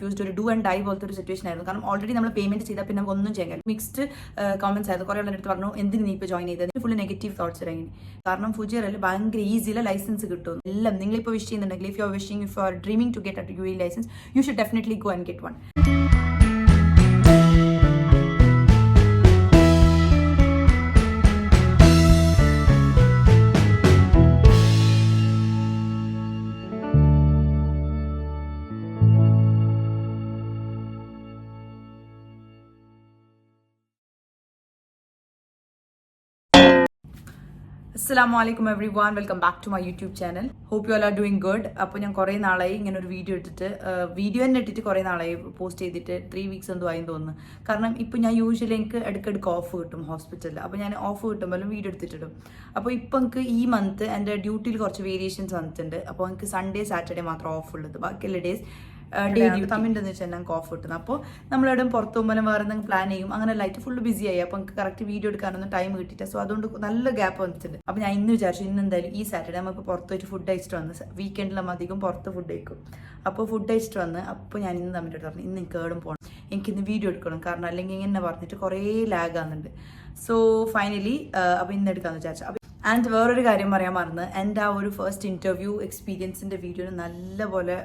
Fused ഒരു do and dye പോലത്തെ ഒരു സിറ്റുവേഷൻ ആയിരുന്നു. കാരണം ഓൾറെഡി നമ്മൾ പേയ്മെന്റ് ചെയ്താൽ പിന്നെ നമുക്ക് ഒന്നും ചെയ്യാൻ മിക്സ്ഡ് കമന്റ്സ് ആയിരുന്നു. കുറേ ആളുടെ അടുത്ത് പറഞ്ഞു എന്തിന് നീ ഇപ്പോൾ ജോയിൻ ചെയ്തത്, ഫുൾ നെഗറ്റീവ് തോട്ട്സ് ഇറങ്ങി. കാരണം ഫുജിയറിൽ ഭയങ്കര ഈസിയിലെ ലൈസൻസ് കിട്ടും. എല്ലാം നിങ്ങളിപ്പോൾ വിഷ് ചെയ്യുന്നുണ്ടെങ്കിൽ if you are wishing, if you are dreaming to get a UAE licence, you should definitely go and get one. Assalamualaikum everyone, welcome back to my YouTube channel. Hope you all are doing good. അപ്പോൾ ഞാൻ കുറേ നാളായി ഇങ്ങനെ ഒരു video തന്നെ ഇട്ടിട്ട് കുറേ നാളായി പോസ്റ്റ് ചെയ്തിട്ട് 3 weeks എന്തോ ആയി തോന്നുന്നു. കാരണം ഇപ്പോൾ ഞാൻ യൂഷ്വലി എനിക്ക് ഇടയ്ക്കിടയ്ക്ക് ഓഫ് കിട്ടും ഹോസ്പിറ്റലിൽ. അപ്പോൾ ഞാൻ ഓഫ് കിട്ടുമ്പോഴും വീഡിയോ എടുത്തിട്ടിടും. അപ്പോൾ ഇപ്പോൾ എനിക്ക് ഈ മന്ത് എൻ്റെ ഡ്യൂട്ടിയിൽ കുറച്ച് വേരിയേഷൻസ് വന്നിട്ടുണ്ട്. അപ്പോൾ എനിക്ക് സൺഡേ സാറ്റർഡേ മാത്രം ഓഫ് ഉള്ളത്, ബാക്കിയുള്ള ഡേയ്സ് തമ്മിൻ്റെ വെച്ചാൽ ഞങ്ങൾക്ക് ഓഫ് കിട്ടുന്നത്. അപ്പോൾ നമ്മളെവിടെ പുറത്ത് പോകുമ്പോൾ വേറെ എന്തെങ്കിലും പ്ലാൻ ചെയ്യും, അങ്ങനെ ലൈറ്റ് ഫുള്ള് ബിസി ആയി. അപ്പോൾ നമുക്ക് കറക്റ്റ് വീഡിയോ എടുക്കാനൊന്നും ടൈം കിട്ടിയിട്ട്, സോ അതുകൊണ്ട് നല്ല ഗ്യാപ്പ് വന്നിട്ടുണ്ട്. അപ്പോൾ ഞാൻ ഇന്ന് വിചാരിച്ചു ഇന്ന് എന്തായാലും ഈ സാറ്റർഡേ നമുക്ക് പുറത്ത് പോയിട്ട് ഫുഡ് കഴിച്ചിട്ട് വന്ന്, വീക്കെൻഡിൽ നമ്മൾ അധികം പുറത്ത് ഫുഡ് കഴിക്കും. അപ്പോൾ ഫുഡ് കഴിച്ചിട്ട് വന്ന് അപ്പോൾ ഞാൻ ഇന്ന് തമ്മിൽ പറഞ്ഞു ഇന്ന് എനിക്ക് ഏടും പോകണം, എനിക്കിന്ന് വീഡിയോ എടുക്കണം, കാരണം അല്ലെങ്കിൽ ഇങ്ങനെ പറഞ്ഞിട്ട് കുറേ ലാഗ് ആകുന്നുണ്ട്. സോ ഫൈനലി അപ്പോൾ ഇന്ന് എടുക്കാമെന്ന് വിചാരിച്ചു. ആൻഡ് വേറൊരു കാര്യം പറയാൻ മറന്ന്, എൻ്റെ ആ ഒരു ഫസ്റ്റ് ഇൻ്റർവ്യൂ എക്സ്പീരിയൻസിൻ്റെ വീഡിയോന് നല്ലപോലെ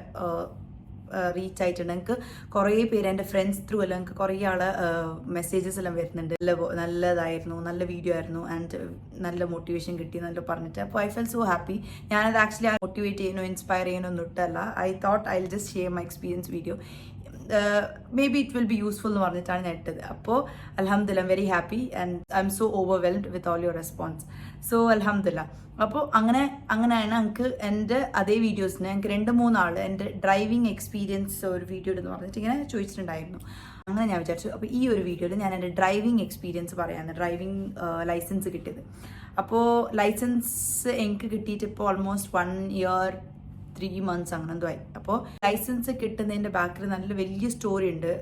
റീച്ച് ആയിട്ടുണ്ട്. എനിക്ക് കുറേ പേര് എൻ്റെ ഫ്രണ്ട്സ് ത്രൂ എല്ലാം എനിക്ക് കുറേ ആളെ മെസ്സേജസ് എല്ലാം വരുന്നുണ്ട്. നല്ലതായിരുന്നു, നല്ല വീഡിയോ ആയിരുന്നു, ആൻഡ് നല്ല മോട്ടിവേഷൻ കിട്ടി നല്ല പറഞ്ഞിട്ട്. അപ്പോൾ ഐ ഫെൽ സോ ഹാപ്പി. ഞാനത് ആക്ച്വലി മോട്ടിവേറ്റ് ചെയ്യാനോ ഇൻസ്പയർ ചെയ്യാനോ ഒന്നും ഇട്ടല്ല. I thought I will just share my experience video. Maybe it will be useful എന്ന് പറഞ്ഞിട്ടാണ് ഞാൻ ഇട്ടത്. അപ്പോൾ അൽഹംദുലില്ലാ, I'm very happy and I'm so overwhelmed with all your response. So അൽഹംദുലില്ലാ. അപ്പോൾ അങ്ങനെയാണ് എനിക്ക് എൻ്റെ അതേ വീഡിയോസിന് എനിക്ക് 2-3 ആൾ എൻ്റെ ഡ്രൈവിംഗ് എക്സ്പീരിയൻസ് ഒരു വീഡിയോ എന്ന് പറഞ്ഞിട്ട് ഇങ്ങനെ ചോദിച്ചിട്ടുണ്ടായിരുന്നു. അങ്ങനെ ഞാൻ വിചാരിച്ചു അപ്പോൾ ഈ ഒരു വീഡിയോയിൽ ഞാൻ എൻ്റെ ഡ്രൈവിംഗ് എക്സ്പീരിയൻസ് പറയാമെന്ന്. ഡ്രൈവിംഗ് ലൈസൻസ് കിട്ടിയത്, അപ്പോൾ ലൈസൻസ് എനിക്ക് കിട്ടിയിട്ട് ഇപ്പോൾ ഓൾമോസ്റ്റ് 1 year 3 months അങ്ങനെ എന്തോ ആയി. അപ്പോൾ ലൈസൻസ് കിട്ടുന്നതിൻ്റെ ബാക്കിൽ നല്ല വലിയ സ്റ്റോറി ഉണ്ട്.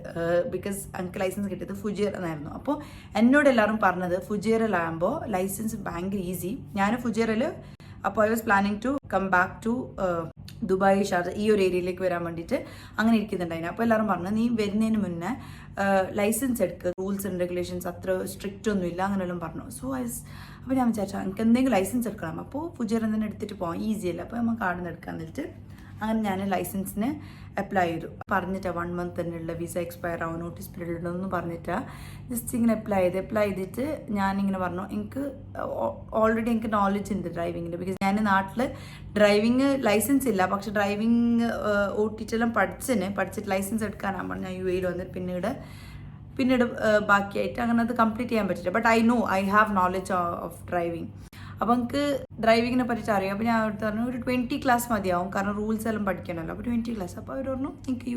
ബിക്കോസ് എനിക്ക് ലൈസൻസ് കിട്ടിയത് ഫുജിയർ എന്നായിരുന്നു. അപ്പോൾ എന്നോട് എല്ലാവരും പറഞ്ഞത് ഫുജിയറിലാകുമ്പോൾ ലൈസൻസ് ഭയങ്കര ഈസി. ഞാൻ ഫുജിയറിൽ അപ്പോൾ I was planning to come back to Dubai, Sharjah ഈ ഒരു ഏരിയയിലേക്ക് വരാൻ വേണ്ടിയിട്ട് അങ്ങനെ ഇരിക്കുന്നുണ്ടായിരുന്നു. അപ്പോൾ എല്ലാവരും പറഞ്ഞു നീ വരുന്നതിന് മുന്നേ ലൈസൻസ് എടുക്കുക, റൂൾസ് ആൻഡ് റെഗുലേഷൻസ് അത്ര സ്ട്രിക്റ്റ് ഒന്നും ഇല്ല അങ്ങനെയെല്ലാം പറഞ്ഞു. സോ അപ്പോൾ ഞാൻ വിചാരിച്ചു എനിക്ക് എന്തെങ്കിലും ലൈസൻസ് എടുക്കണം. അപ്പോൾ ഫുജിയർ തന്നെ എടുത്തിട്ട് പോകാം, ഈസി അല്ല. അപ്പോൾ നമ്മൾ കാർഡിൽ നിന്ന് എടുക്കാൻ എന്നിട്ട് അങ്ങനെ ഞാൻ ലൈസൻസിന് അപ്ലൈ ചെയ്തു. പറഞ്ഞിട്ടാണ് 1 month തന്നെയുള്ള വിസ എക്സ്പയർ ആവും, നോട്ടീസ് പീരീഡ് ഉണ്ടെന്ന് പറഞ്ഞിട്ടാണ് ജസ്റ്റ് ഇങ്ങനെ അപ്ലൈ ചെയ്തിട്ട് ഞാനിങ്ങനെ പറഞ്ഞു എനിക്ക് ഓൾറെഡി എനിക്ക് നോളജ് ഉണ്ട് ഡ്രൈവിങ്ങിൻ്റെ. ബിക്കോസ് ഞാൻ നാട്ടിൽ ഡ്രൈവിങ് ലൈസൻസ് ഇല്ല, പക്ഷെ ഡ്രൈവിങ് ഓട്ടിച്ചെല്ലാം പഠിച്ചിട്ട് ലൈസൻസ് എടുക്കാനാണ് പറഞ്ഞു. ഞാൻ UAE വന്നിട്ട് പിന്നീട് ബാക്കിയായിട്ട് അങ്ങനെ അത് കംപ്ലീറ്റ് ചെയ്യാൻ പറ്റില്ല. But I have knowledge of driving. അപ്പോൾ എനിക്ക് ഡ്രൈവിങ്ങിനെ പറ്റിയിട്ട് അറിയാം. അപ്പോൾ ഞാൻ അവർക്ക് പറഞ്ഞു ഒരു 20 class മതിയാവും, കാരണം റൂൾസ് എല്ലാം പഠിക്കണമല്ലോ. അപ്പോൾ 20 class. അപ്പോൾ അവർ പറഞ്ഞു എനിക്ക്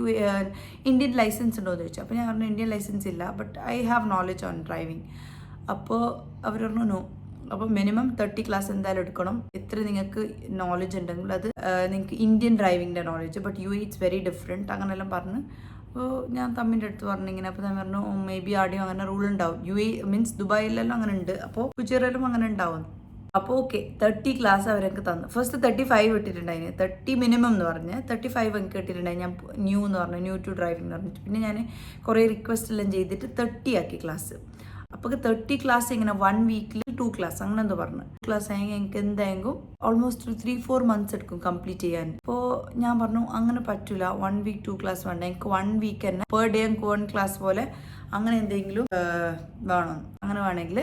ഇന്ത്യൻ ലൈസൻസ് ഉണ്ടോ എന്ന് ചോദിച്ചു. അപ്പോൾ ഞാൻ പറഞ്ഞു ഇന്ത്യൻ ലൈസൻസ് ഇല്ല, but I have knowledge on driving. അപ്പോൾ അവർ പറഞ്ഞു നോ, അപ്പോൾ മിനിമം 30 class എന്തായാലും എടുക്കണം. എത്ര നിങ്ങൾക്ക് നോളജ് ഉണ്ടെങ്കിൽ അത് നിങ്ങൾക്ക് ഇന്ത്യൻ ഡ്രൈവിങ്ങിൻ്റെ knowledge, but UAE it's very different അങ്ങനെല്ലാം പറഞ്ഞ്. അപ്പോൾ ഞാൻ തമ്മിൻ്റെ അടുത്ത് പറഞ്ഞു ഇങ്ങനെ. അപ്പോൾ ഞാൻ പറഞ്ഞു മേ ബി ആദ്യം അങ്ങനെ റൂൾ ഉണ്ടാവും, UAE മീൻസ് ദുബായിലെല്ലാം അങ്ങനെ ഉണ്ട്, അപ്പോൾ ഫുജിയറിലും അങ്ങനെ ഉണ്ടാവും. അപ്പോൾ ഓക്കെ 30 class അവരൊക്കെ തന്നു. ഫസ്റ്റ് 35 ഇട്ടിട്ടുണ്ടായിന്, 30 മിനിമം എന്ന് പറഞ്ഞ് 35 എനിക്ക് ഇട്ടിട്ടുണ്ടായി. ഞാൻ ന്യൂ ടു ഡ്രൈവിംഗ് എന്ന് പറഞ്ഞിട്ട് പിന്നെ ഞാൻ കുറേ റിക്വസ്റ്റ് എല്ലാം ചെയ്തിട്ട് 30 ആക്കി ക്ലാസ്. അപ്പോൾ 30 class ഇങ്ങനെ 1 weekൽ 2 class അങ്ങനെ എന്തോ പറഞ്ഞു. ക്ലാസ് ആയെങ്കിൽ എനിക്ക് എന്തായെങ്കിലും ഓൾമോസ്റ്റ് 3-4 months എടുക്കും കംപ്ലീറ്റ് ചെയ്യാൻ. അപ്പോൾ ഞാൻ പറഞ്ഞു അങ്ങനെ പറ്റില്ല, 1 week 2 class വേണ്ട, എനിക്ക് 1 week തന്നെ പെർ ഡേ എനിക്ക് 1 class പോലെ അങ്ങനെ എന്തെങ്കിലും വേണം. അങ്ങനെ വേണമെങ്കിൽ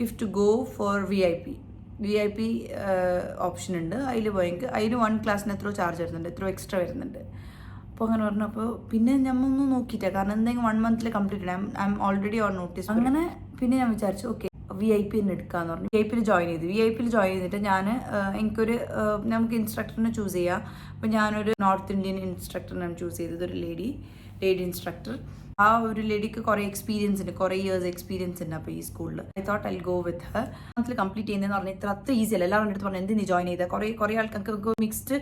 if to go for VIP option ഉണ്ട്, അതിൽ പോയെങ്കിൽ അതിൽ 1 classന് എത്രയോ ചാർജ് വരുന്നുണ്ട്, എത്രയോ എക്സ്ട്രാ വരുന്നുണ്ട്. അപ്പോൾ അങ്ങനെ പറഞ്ഞു. അപ്പോൾ പിന്നെ ഞമ്മൊന്നും നോക്കിയിട്ടേ, കാരണം എന്തെങ്കിലും 1 monthൽ കംപ്ലീറ്റ് ചെയ്യണം, I M already on notice. അങ്ങനെ പിന്നെ ഞാൻ വിചാരിച്ചു ഓക്കെ VIP തന്നെ എടുക്കാമെന്ന് പറഞ്ഞു. VIP ജോയിൻ ചെയ്തിട്ട് ഞാൻ എനിക്കൊരു നമുക്ക് ഇൻസ്ട്രക്ടറിനെ ചൂസ് ചെയ്യാം. അപ്പോൾ ഞാനൊരു നോർത്ത് ഇന്ത്യൻ ഇൻസ്ട്രക്ടറിനാണ് ചൂസ് ചെയ്തത്, ഒരു ലേഡി ഇൻസ്ട്രക്ടർ. ആ ഒരു ലേഡിക്ക് കുറേ എക്സ്പീരിയൻസ് ഉണ്ട്, കുറേ ഇയേഴ്സ് എക്സ്പീരിയൻസ് ഉണ്ട്. അപ്പോൾ ഈ സ്കൂളിൽ I thought I go with her. മന്തിൽ കംപ്ലീറ്റ് ചെയ്യുന്നതെന്ന് പറഞ്ഞാൽ അത്ര ഈസി അല്ല. എല്ലാവരുടെ അടുത്ത് പറഞ്ഞു എന്തിന് ജോയിൻ ചെയ്തത്, കുറേ ആൾക്കാർക്ക് മിക്സ്ഡ്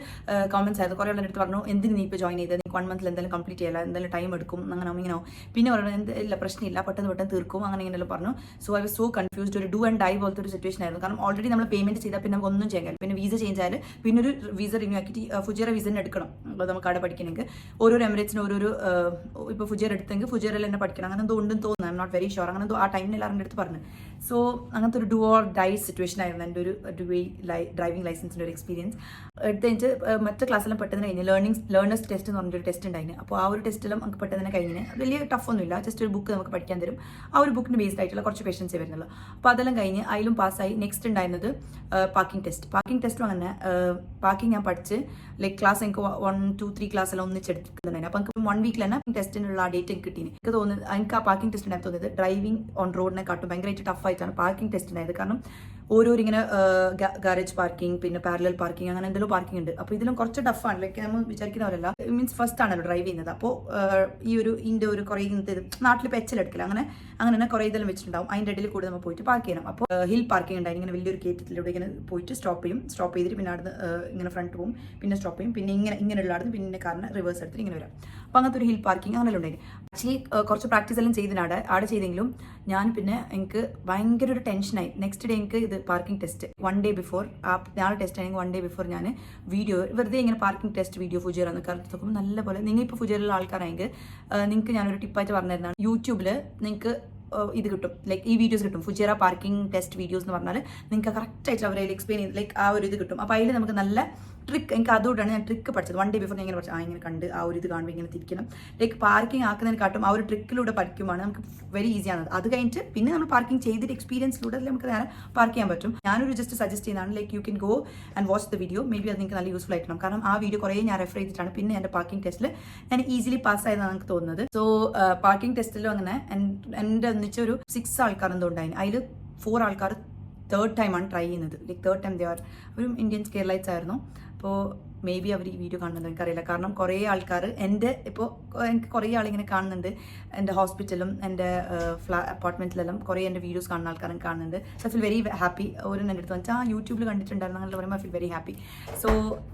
കമൻസ് ആയിരുന്നു. കുറേ ആളുടെ അടുത്ത് പറഞ്ഞു എന്തിന് നീ ഇപ്പോൾ ജോയിൻ ചെയ്തത്, നീ 1 monthൽ എന്തായാലും കംപ്ലീറ്റ് ചെയ്യില്ല, എന്തായാലും ടൈം എടുക്കും, അങ്ങനെ ഇങ്ങനെ. പിന്നെ പറഞ്ഞു ഇല്ല പ്രശ്നമില്ല, പെട്ടെന്ന് തീർക്കും, അങ്ങനെ ഇങ്ങനെയെല്ലാം പറഞ്ഞു. So I was so confused, ഒരു ഡു ആൻഡ് ഡൈ പോലത്തെ ഒരു സിറ്റുവേഷൻ ആയിരുന്നു. കാരണം ഓൾറെഡി നമ്മൾ പേയ്മെന്റ് ചെയ്താൽ പിന്നെ നമുക്ക് ഒന്നും ചെയ്യാൻ, പിന്നെ വീസ ചേഞ്ച് ആയാൽ പിന്നെ ഒരു വീസ റിന്യൂ ആക്കിയിട്ട് ഫുജേറ വീസ എടുക്കണം. അപ്പോൾ നമുക്ക് അവിടെ പഠിക്കണമെങ്കിൽ ഓരോ എമിറേറ്റ്സിന് ഓരോരോ ഇപ്പോൾ ഫുജേറ എടുത്തെങ്കിൽ ഫുജേറയിൽ തന്നെ പഠിക്കണം, അങ്ങനെ എന്തോ ഉണ്ടെന്ന് തോന്നുന്നു. I'm not very sure. അങ്ങനെ എന്തോ ആ ടൈമിൽ എല്ലാവരുടെ അടുത്ത് പറഞ്ഞു. സോ അങ്ങനത്തെ ഒരു ഡു ഓർ ഡൈ സിറ്റുവേഷൻ ആയിരുന്നു എൻ്റെ ഒരു ഡ്രൈവിംഗ് ലൈസൻസിൻ്റെ ഒരു എക്സ്പീരിയൻസ്. എടുത്ത് കഴിഞ്ഞ് മറ്റു ക്ലാസ്സെല്ലാം പെട്ടെന്ന് കഴിഞ്ഞ് ലേണേഴ്സ് ടെസ്റ്റ് എന്ന് പറഞ്ഞൊരു ടെസ്റ്റ് ഉണ്ടായിരുന്നു. അപ്പോൾ ആ ഒരു ടെസ്റ്റിലും നമുക്ക് പെട്ടെന്ന് തന്നെ കഴിഞ്ഞ്, വലിയ ടഫ് ഒന്നുമില്ല, ജസ്റ്റ് ഒരു ബുക്ക് നമുക്ക് പഠിക്കാൻ തരും. ആ ഒരു ബുക്കിന് ബേസ്ഡ് ആയിട്ടുള്ള കുറച്ച് ക്വസ്റ്റൻസേ വരുന്നുള്ളൂ. അപ്പോൾ അതെല്ലാം കഴിഞ്ഞ് അതിലും പാസ്സായി. നെക്സ്റ്റ് ഉണ്ടായിരുന്നത് പാർക്കിംഗ് ടെസ്റ്റും അങ്ങനെ പാർക്കിംഗ് ഞാൻ പഠിച്ച് ലൈക്ക് ക്ലാസ് എനിക്ക് 1, 2, 3 ക്ലാസ്സെല്ലാം ഒന്നിച്ചെടുക്കുന്നുണ്ടായിരുന്നു. അപ്പോൾ എനിക്ക് 1 വീക്കിൽ തന്നെ ടെസ്റ്റിനുള്ള ആ ഡേറ്റ് എനിക്ക് കിട്ടീന്. എനിക്ക് തോന്നുന്നത് എനിക്ക് ആ പാർക്കിംഗ് ടെസ്റ്റിനായി തോന്നിയത് ഡ്രൈവിംഗ് ഓൺ റോഡിനെക്കാട്ടും ഭയങ്കരമായിട്ട് ടഫായിട്ടാണ് പാർക്കിംഗ് ടെസ്റ്റിനായത്. കാരണം ഓരോരോ ഇങ്ങനെ ഗാരേജ് പാർക്കിംഗ്, പിന്നെ പാരലൽ പാർക്കിംഗ്, അങ്ങനെ എന്തെങ്കിലും പാർക്കിംഗ് ഉണ്ട്. അപ്പോൾ ഇതിലും കുറച്ച് ടഫാണ്. ലൈക്ക് നമ്മൾ വിചാരിക്കുന്ന പോലെയല്ല. മീൻസ് ഫസ്റ്റ് ആണല്ലോ ഡ്രൈവ് ചെയ്യുന്നത്. അപ്പോൾ ഈ ഒരു ഇതിൻ്റെ ഒരു കുറേ ഇന്നത്തെ നാട്ടിൽ പെച്ചലെടുക്കില്ല, അങ്ങനെ തന്നെ കുറേ ഇതെല്ലാം വെച്ചിട്ടുണ്ടാവും. അതിൻ്റെ ഇടയിൽ കൂടെ നമ്മൾ പോയിട്ട് പാർക്ക് ചെയ്യണം. അപ്പോൾ ഹിൽ പാർക്കിംഗ് ഉണ്ടായി. ഇങ്ങനെ വലിയൊരു കയറ്റത്തിലൂടെ ഇങ്ങനെ പോയിട്ട് സ്റ്റോപ്പ് ചെയ്തിട്ട് പിന്നെ അവിടെ ഇങ്ങനെ ഫ്രണ്ട് പോകും, പിന്നെ സ്റ്റോപ്പ് ചെയ്യും, പിന്നെ ഇങ്ങനെയുള്ള അവിടെ പിന്നെ കാറിന് റിവേഴ്സ് എടുത്തിട്ട് ഇങ്ങനെ വരാം. അപ്പോൾ അങ്ങനത്തെ ഒരു ഹിൽ പാർക്കിംഗ് അങ്ങനെല്ലാം ഉണ്ടായിരുന്നു. ആക്ച്വലി കുറച്ച് പ്രാക്ടീസ് എല്ലാം ചെയ്തിനാടെ ആടെ ചെയ്തെങ്കിലും ഞാൻ പിന്നെ എനിക്ക് ഭയങ്കര ഒരു ടെൻഷനായി. നെക്സ്റ്റ് ഡേ എനിക്ക് ഇത് പാർക്കിംഗ് ടെസ്റ്റ് 1 day ബിഫോർ, നാളെ ടെസ്റ്റ് ആണെങ്കിൽ 1 day ബിഫോർ ഞാൻ വീഡിയോ വെറുതെ ഇങ്ങനെ പാർക്കിംഗ് ടെസ്റ്റ് വീഡിയോ ഫുജേറ എന്നൊക്കെ നോക്കുമ്പോൾ നല്ലപോലെ നിങ്ങൾ ഇപ്പോൾ ഫുജേറിലുള്ള ആൾക്കാരാണെങ്കിൽ നിങ്ങൾക്ക് ഞാനൊരു ടിപ്പായിട്ട് പറഞ്ഞു തരുന്നതാണ്. യൂട്യൂബിൽ നിങ്ങൾക്ക് ഇത് കിട്ടും, ലൈക്ക് ഈ വീഡിയോസ് കിട്ടും, ഫുജേറ പാർക്കിംഗ് ടെസ്റ്റ് വീഡിയോസ് എന്ന് പറഞ്ഞാൽ നിങ്ങൾക്ക് കറക്റ്റായിട്ട് അവരെ എക്സ്പ്ലെയിൻ ചെയ്ത് ലൈക്ക് ആ ഒരു ഇത് കിട്ടും. അപ്പോൾ അതിൽ നമുക്ക് നല്ല ട്രിക്ക്, എനിക്ക് അതുകൊണ്ടാണ് ഞാൻ ട്രിക്ക് പഠിച്ചത്. 1 day ബിഫോർ ഞാൻ ഇങ്ങനെ പഠിച്ചത്, ഇങ്ങനെ കണ്ട് ആ ഒരു ഇത് കാണുമ്പോൾ ഇങ്ങനെ തിരിക്കണം. ലൈക്ക് പാർക്കിംഗ് ആക്കുന്നതിനെക്കാട്ടും ആ ഒരു ട്രിക്കിലൂടെ പഠിക്കുമ്പോൾ നമുക്ക് വെരി ഈസി ആണ്. അത് കഴിഞ്ഞിട്ട് പിന്നെ നമ്മൾ പാർക്കിംഗ് ചെയ്തിട്ട് എക്സ്പീരിയൻസിലൂടെ നമുക്ക് നേരെ പാർക്ക് ചെയ്യാൻ പറ്റും. ഞാനൊരു ജസ്റ്റ് സജസ്റ്റ് ചെയ്യുന്നതാണ്, like you can go and watch the video. May be അത് നിങ്ങൾക്ക് നല്ല യൂസ്ഫുൾ ആയിരിക്കണം. കാരണം ആ വീഡിയോ കുറേ ഞാൻ റെഫർ ചെയ്തിട്ടാണ് പിന്നെ എൻ്റെ പാർക്കിംഗ് ടെസ്റ്റിൽ ഞാൻ ഈസിലി പാസ്സായതാണ് എനിക്ക് തോന്നുന്നത്. സോ പാർക്കിംഗ് ടെസ്റ്റിലും അങ്ങനെ എൻ്റെ ഒന്നിച്ചൊരു 6 ആൾക്കാർ എന്തോ ഉണ്ടായിരുന്നു. അതിൽ 4 ആൾക്കാർ 3rd ടൈമാണ് ട്രൈ ചെയ്യുന്നത്. ലൈക്ക് 3rd ടൈം ഒരു ഇന്ത്യൻസ് കേരളൈറ്റ്സ് ആയിരുന്നു. അപ്പോൾ മേ ബി അവർ ഈ വീഡിയോ കാണുന്നത് എനിക്കറിയില്ല. കാരണം കുറേ ആൾക്കാർ എൻ്റെ ഇപ്പോൾ എനിക്ക് കുറേ ആളിങ്ങനെ കാണുന്നുണ്ട്. എൻ്റെ ഹോസ്പിറ്റലും എൻ്റെ അപ്പാർട്ട്മെൻറ്റിലെല്ലാം കുറേ എൻ്റെ വീഡിയോസ് കാണുന്ന ആൾക്കാരും കാണുന്നുണ്ട്. So I feel very happy. ഒരു എൻ്റെ അടുത്ത് വെച്ചാൽ യൂട്യൂബിൽ കണ്ടിട്ടുണ്ടായിരുന്നു അങ്ങനെ പറയുമ്പോൾ I feel very happy. So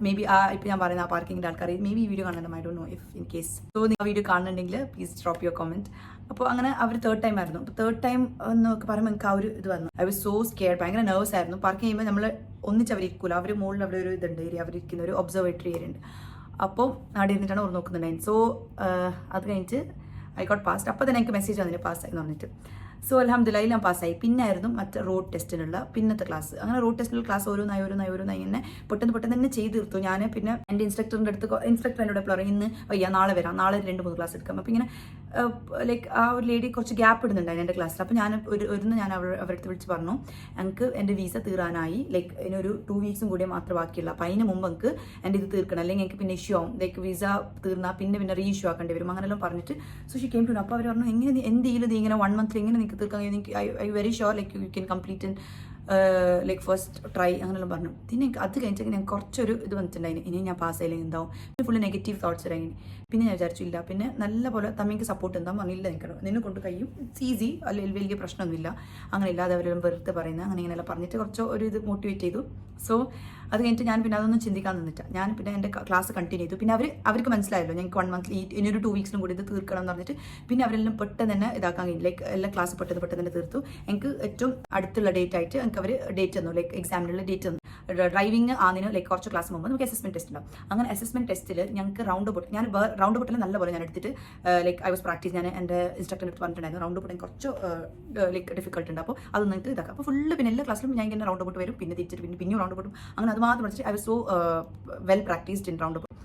may be ഇപ്പോൾ ഞാൻ പറയുന്ന ആ പാർക്കിങ്ങിൻ്റെ ആൾക്കാർ മേ ബി ഈ വീഡിയോ കാണുന്നുണ്ട്. I don't know if in case. So നിങ്ങൾ വീഡിയോ കാണുന്നുണ്ടെങ്കിൽ പ്ലീസ് ഡ്രോപ്പ് യുവർ കമൻറ്റ്. അപ്പോൾ അങ്ങനെ അവർ 3rd ടൈം ആയിരുന്നു. അപ്പോൾ 3rd ടൈം എന്നൊക്കെ പറയുമ്പോൾ എനിക്ക് ആ ഒരു ഇത് വന്നു. I was so scared. ഭയങ്കര നെർവസ് ആയിരുന്നു. പാർക്ക് ചെയ്യുമ്പോൾ നമ്മൾ ഒന്നിച്ചവരിക്കൂല. അവർ മുകളിൽ അവിടെ ഒരു ഇതുണ്ട് ഏരിയ, അവരിരിക്കുന്ന ഒരു ഒബ്സർവേറ്ററി ഏരിയ ഉണ്ട്. അപ്പോൾ അവിടെ ഇരുന്നിട്ടാണ് അവർ നോക്കുന്നുണ്ടായിരുന്നു. സോ അത് കഴിഞ്ഞിട്ട് ഐ ഗോട്ട് പാസ്ഡ്. അപ്പോൾ തന്നെ എനിക്ക് മെസ്സേജ് വന്നിട്ട് പാസ്സായി എന്ന് പറഞ്ഞിട്ട്. സോ അൽഹംദുലില്ലാഹ് ഞാൻ പാസ്സായി. പിന്നെ ആയിരുന്നു മറ്റേ റോഡ് ടെസ്റ്റിനുള്ള പിന്നത്തെ ക്ലാസ്. അങ്ങനെ റോഡ് ടെസ്റ്റിലുള്ള ക്ലാസ് ഓരോന്നായി ഇങ്ങനെ പെട്ടെന്ന് തന്നെ ചെയ്ത് തീർത്തു. ഞാൻ പിന്നെ എൻ്റെ ഇൻസ്ട്രക്ടറിൻ്റെ അടുത്ത് എന്നോട് എപ്പോഴും പറയും, ഇന്ന് വയ്യ നാളെ വരാം, നാളെ 2-3 ക്ലാസ് എടുക്കാം. അപ്പോൾ ഇങ്ങനെ ലൈക്ക് ആ ഒരു ലേഡി കുറച്ച് ഗ്യാപ്പ് ഇടുന്നുണ്ടായിരുന്നു എൻ്റെ ക്ലാസ്സിൽ. അപ്പോൾ ഞാൻ ഞാൻ അവരടുത്ത് വിളിച്ച് പറഞ്ഞു, എനിക്ക് എൻ്റെ വീസ തീരാനായി, ലൈക്ക് ഇനൊരു 2 വീക്സും കൂടിയേ മാത്രമേ ബാക്കിയുള്ളൂ. അപ്പോൾ അതിന് മുമ്പ് എനിക്ക് എൻ്റെ ഇത് തീർക്കണം, അല്ലെങ്കിൽ എനിക്ക് പിന്നെ ഇഷ്യൂ ആവും. ലൈക്ക് വീസ തീർന്നാൽ പിന്നെ റീ ഇഷ്യൂ ആക്കേണ്ടി വരും. അങ്ങനെല്ലാം പറഞ്ഞിട്ട് so she came to know. അപ്പോൾ അവർ പറഞ്ഞു, എങ്ങനെ എന്തെങ്കിലും ഇങ്ങനെ 1 month എങ്ങനെ നിങ്ങൾക്ക് തീർക്കാൻ കഴിയും, I very sure like you can complete in like first try അങ്ങനെല്ലാം പറഞ്ഞു. പിന്നെ അത് കഴിഞ്ഞിട്ട് ഞാൻ കുറച്ചൊരു ഇത് വന്നിട്ടുണ്ടായിരുന്നു, ഇനി ഞാൻ പാസ്സായില്ലെങ്കിൽ എന്താവും, പിന്നെ ഫുള്ള് നെഗറ്റീവ് തോട്ട്സ് ഇറങ്ങി. പിന്നെ ഞാൻ വിചാരിച്ചില്ല, പിന്നെ നല്ല പോലെ തമ്മിക്ക് സപ്പോർട്ട് എന്താ പറഞ്ഞില്ല, നിന്നെ കൊണ്ട് കഴിയും, ഇറ്റ്സ് ഈസി, അല്ലെങ്കിൽ വലിയ പ്രശ്നമൊന്നുമില്ല, അങ്ങനെ ഇല്ലാതെ അവരെല്ലാം വെറുതെ പറയുന്നത് അങ്ങനെ ഇങ്ങനെയെല്ലാം പറഞ്ഞിട്ട് കുറച്ച് ഒരു ഇത് മോട്ടിവേറ്റ് ചെയ്തു. സോ അത് കഴിഞ്ഞിട്ട് ഞാൻ പിന്നെ അതൊന്നും ചിന്തിക്കാൻ നിന്നിട്ട് ഞാൻ പിന്നെ എൻ്റെ ക്ലാസ് കണ്ടിന്യൂ ചെയ്തു. പിന്നെ അവർക്ക് മനസ്സിലായല്ലോ ഞങ്ങൾക്ക് 1 month ഇനിയൊരു 2 വീക്സിനും കൂടി ഇത് തീർക്കണം എന്ന് പറഞ്ഞിട്ട് പിന്നെ അവരെല്ലാം പെട്ടെന്ന് തന്നെ ഇതാക്കാൻ കഴിയും. ലൈക്ക് എല്ലാ ക്ലാസ് പെട്ടെന്ന് തന്നെ തീർത്തു. എനിക്ക് ഏറ്റവും അടുത്തുള്ള ഡേറ്റ് ആയിട്ട് എനിക്ക് അവർ ഡേറ്റ് തന്നു, ലൈക്ക് എക്സാമിനുള്ള ഡേറ്റ് തന്നു. ഡ്രൈവിംഗ് ആദ്യം ലൈക്ക് കുറച്ച് ക്ലാസ് മുമ്പ് നമുക്ക് അസസ്മെന്റ് ടെസ്റ്റ് ഉണ്ടാവും. അങ്ങനെ അസസ്മെന്റ് ടെസ്റ്റിൽ ഞങ്ങൾക്ക് റൗണ്ട് ബോട്ടിൽ നല്ലപോലെ ഞാൻ എടുത്തിട്ട് ലൈക്ക് ഐ വാസ് പ്രാക്ടീസ്. ഞാൻ എൻ്റെ ഇൻസ്ട്രക്ടറിൻ്റെ അടുത്ത് പറഞ്ഞിട്ടുണ്ടായിരുന്നു റൗണ്ട് ബോട്ട് കുറച്ച് ലൈക്ക് ഡിഫിക്കൽട്ട് ഉണ്ട്, അപ്പോൾ അത് നിങ്ങൾക്ക് ഇതാക്കാം. അപ്പോൾ ഫുള്ള് പിന്നെ എല്ലാ ക്ലാസ്സിലും ഞാൻ ഇങ്ങനെ റൗണ്ട് ബോട്ട് വരും, പിന്നെ തിരിച്ചിട്ട് പിന്നെ റൗണ്ട് ബോട്ടും അങ്ങനെ അത് മാത്രം പഠിച്ചിട്ട് I was so well practised in roundabout.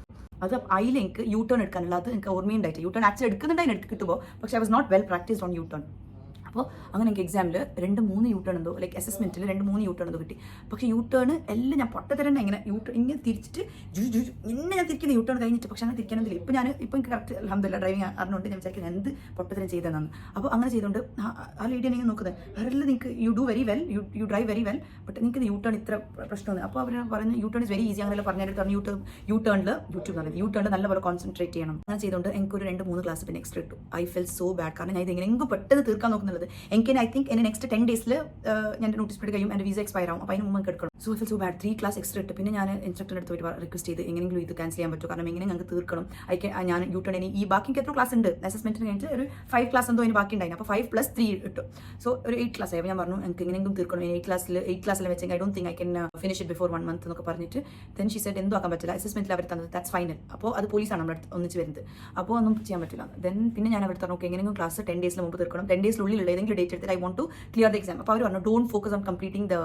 അത് അതിൽ എനിക്ക് യു ടേൺ എടുക്കാനുള്ള അത് എനിക്ക് ഓർമ്മയുണ്ടായിട്ട് യു ടേൺ ആക്ച്വലി എടുക്കുന്നുണ്ടായി എടുത്ത് കിട്ടുമ്പോൾ, പക്ഷേ I was not well practised on U turn. അപ്പോൾ അങ്ങനെ എനിക്ക് എക്സാമിൽ 2-3 യു ടേൺ എന്തോ ലൈക്ക് അസസ്മെൻറ്റിൽ 2-3 യു ടേൺ എന്തോ കിട്ടി. പക്ഷേ യു ടേൺ എല്ലാം ഞാൻ പൊട്ടത്തരം ഇങ്ങനെ ഇങ്ങനെ തിരിച്ചിട്ട് ഇന്നെ ഞാൻ തിരിക്കുന്ന യു ടേൺ കഴിഞ്ഞിട്ട്, പക്ഷേ അങ്ങനെ തിരിക്കണമെന്നില്ല. ഇപ്പോൾ എനിക്ക് കറക്റ്റ് അൽഹംദുലില്ലാഹ് ഡ്രൈവിംഗ് അറിഞ്ഞുകൊണ്ട് ഞാൻ വിചാരിക്കുന്നത് എന്ത് പൊട്ടത്തരം ചെയ്തതെന്നാണ്. അപ്പോൾ അങ്ങനെ ചെയ്തുകൊണ്ട് ആ ലേഡിയെ നിങ്ങൾ നോക്കുന്നത് അവരെല്ലാം നിങ്ങൾക്ക് you do very well, you drive very well, but നിങ്ങൾക്ക് യു ടേൺ ഇത്ര പ്രശ്നമാണ്. അപ്പോൾ അവർ പറയുന്നത് U turn is very easy, അങ്ങനെല്ലാം പറഞ്ഞിട്ട് പറഞ്ഞു യു ടേണിൽ നല്ലപോലെ കോൺസെൻട്രേറ്റ് ചെയ്യണം. അങ്ങനെ ചെയ്തുകൊണ്ട് എനിക്കൊരു 2-3 ക്ലാസ് പിന്നെ എക്സ്ട്രാ ഇട്ടു. I felt so bad. കാരണം ഞാൻ ഇത് എങ്ങനെ പെട്ടെന്ന് തീർക്കാൻ നോക്കുന്നുള്ളത് എനിക്ക് ഐ തിങ്ക് എന്നെ നെക്സ്റ്റ് 10 ഡേയ്സിൽ ഞാൻ നോട്ടീസ് പീരീഡ് കഴിയും, എൻ്റെ വിസ എക്സ്പയർ ആവും. അപ്പോൾ അതിന് മുമ്പ് എടുക്കണം. So I feel so bad. 3 class extra ഇട്ട് പിന്നെ ഞാൻ ഇൻസ്ട്രക്ടറിൻ്റെ അടുത്ത് പോയിട്ട് റിക്വസ്റ്റ് ചെയ്ത് എങ്ങനെയെങ്കിലും ഇത് ക്യാൻസൽ ചെയ്യാൻ പറ്റും, കാരണം എങ്ങനെ ഞങ്ങൾക്ക് തീർക്കണം. ഞാൻ യൂട്ടേൺ ഇനി ഈ ബാക്കി എത്ര ക്ലാസ് ഉണ്ട് അസസ്മെന്റിന് കഴിഞ്ഞിട്ട് ഒരു 5 ക്ലാസ് എന്തോ അതിന് ബാക്കി ഉണ്ടായിരുന്നു. അപ്പോൾ 5 + 3 ഇട്ടു. സോ ഒരു 8 ക്ലാസ് ആയി. ഞാൻ പറഞ്ഞു എനിക്ക് എങ്ങനെയെങ്കിലും തീർക്കണം. 8 ക്ലാസ്സിൽ വെച്ചെങ്കിൽ I don't think I can finish it before 1 month എന്നൊക്കെ പറഞ്ഞിട്ട് ദെൻ ഷീ സെഡ് എന്തോ ആക്കാൻ പറ്റില്ല, അസസ്മെന്റിൽ അവർ തന്നത് ദാറ്റ്സ് ഫൈനൽ. അപ്പോൾ അത് പോലീസാണ് നമ്മുടെ അടുത്ത് ഒന്നിച്ച് വരുന്നത്, അപ്പോൾ ഒന്നും ചെയ്യാൻ പറ്റില്ല. ദെൻ പിന്നെ ഞാൻ അവിടെ പറഞ്ഞു ഓക്കെ എങ്ങനെയെങ്കിലും ക്ലാസ് 10 ഡേയ്സിന് മുമ്പ് തീർക്കണം, 10 ഡേയ്സിനുള്ളിലുള്ള ഏതെങ്കിലും ഡേറ്റ് എടുത്തിട്ട് I want to clear the exam. അപ്പോൾ അവർ പറഞ്ഞു don't focus on completing the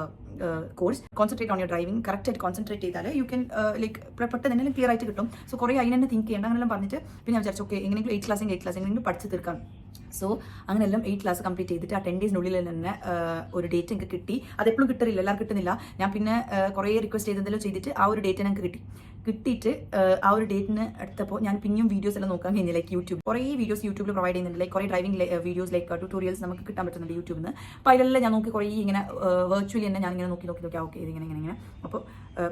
course, concentrate on your driving. കറക്റ്റായിട്ട് കോൺസെൻട്രേറ്റ് ചെയ്താൽ യു ക്യാൻ ലൈക്ക് പെട്ടെന്ന് തന്നെ ക്ലിയർ ആയിട്ട് കിട്ടും. സോ കുറേ അതിനെ തന്നെ തിങ്ക് ചെയ്യേണ്ട അങ്ങനെല്ലാം പറഞ്ഞിട്ട് പിന്നെ ഞാൻ വിചാരിച്ചു ഓക്കെ എങ്ങനെയെങ്കിലും 8 ക്ലാസ് എങ്ങനെയെങ്കിലും പഠിച്ച് തീർക്കാം. സോ അങ്ങനെയെല്ലാം 8 ക്ലാസ് കംപ്ലീറ്റ് ചെയ്തിട്ട് ആ 10 ഡേയ്സിനുള്ളിൽ തന്നെ ഒരു ഡേറ്റ് എനിക്ക് കിട്ടി. അതെപ്പോഴും കിട്ടില്ല, എല്ലാവർക്കും കിട്ടുന്നില്ല. ഞാൻ പിന്നെ കുറേ റിക്വസ്റ്റ് ചെയ്തെന്തെങ്കിലും ചെയ്തിട്ട് ആ ഒരു ഡേറ്റ് എനിക്ക് കിട്ടിയിട്ട് ആ ഒരു ഡേറ്റിന് എടുത്തപ്പോൾ ഞാൻ പിന്നെയും വീഡിയോസ് എല്ലാം നോക്കാൻ കഴിഞ്ഞു. ലൈക്ക് യൂട്യൂബ് കുറേ വീഡിയോസ് യൂട്യൂബിൽ പ്രൊവൈഡ് ചെയ്യുന്നുണ്ട്, ലൈക്ക് കുറേ ഡ്രൈവിംഗ് വീഡിയോസ് ലൈക്ക് ട്യൂട്ടോറിയൽസ് നമുക്ക് കിട്ടാൻ പറ്റുന്നുണ്ട് യൂട്യൂബിൽ നിന്ന്. അപ്പോൾ അതിലെല്ലാം ഞാൻ നോക്കി കുറേ ഇങ്ങനെ വെർച്വലി തന്നെ ഞാൻ ഇങ്ങനെ നോക്കി ഓക്കെ ഇതിങ്ങനെ. അപ്പോൾ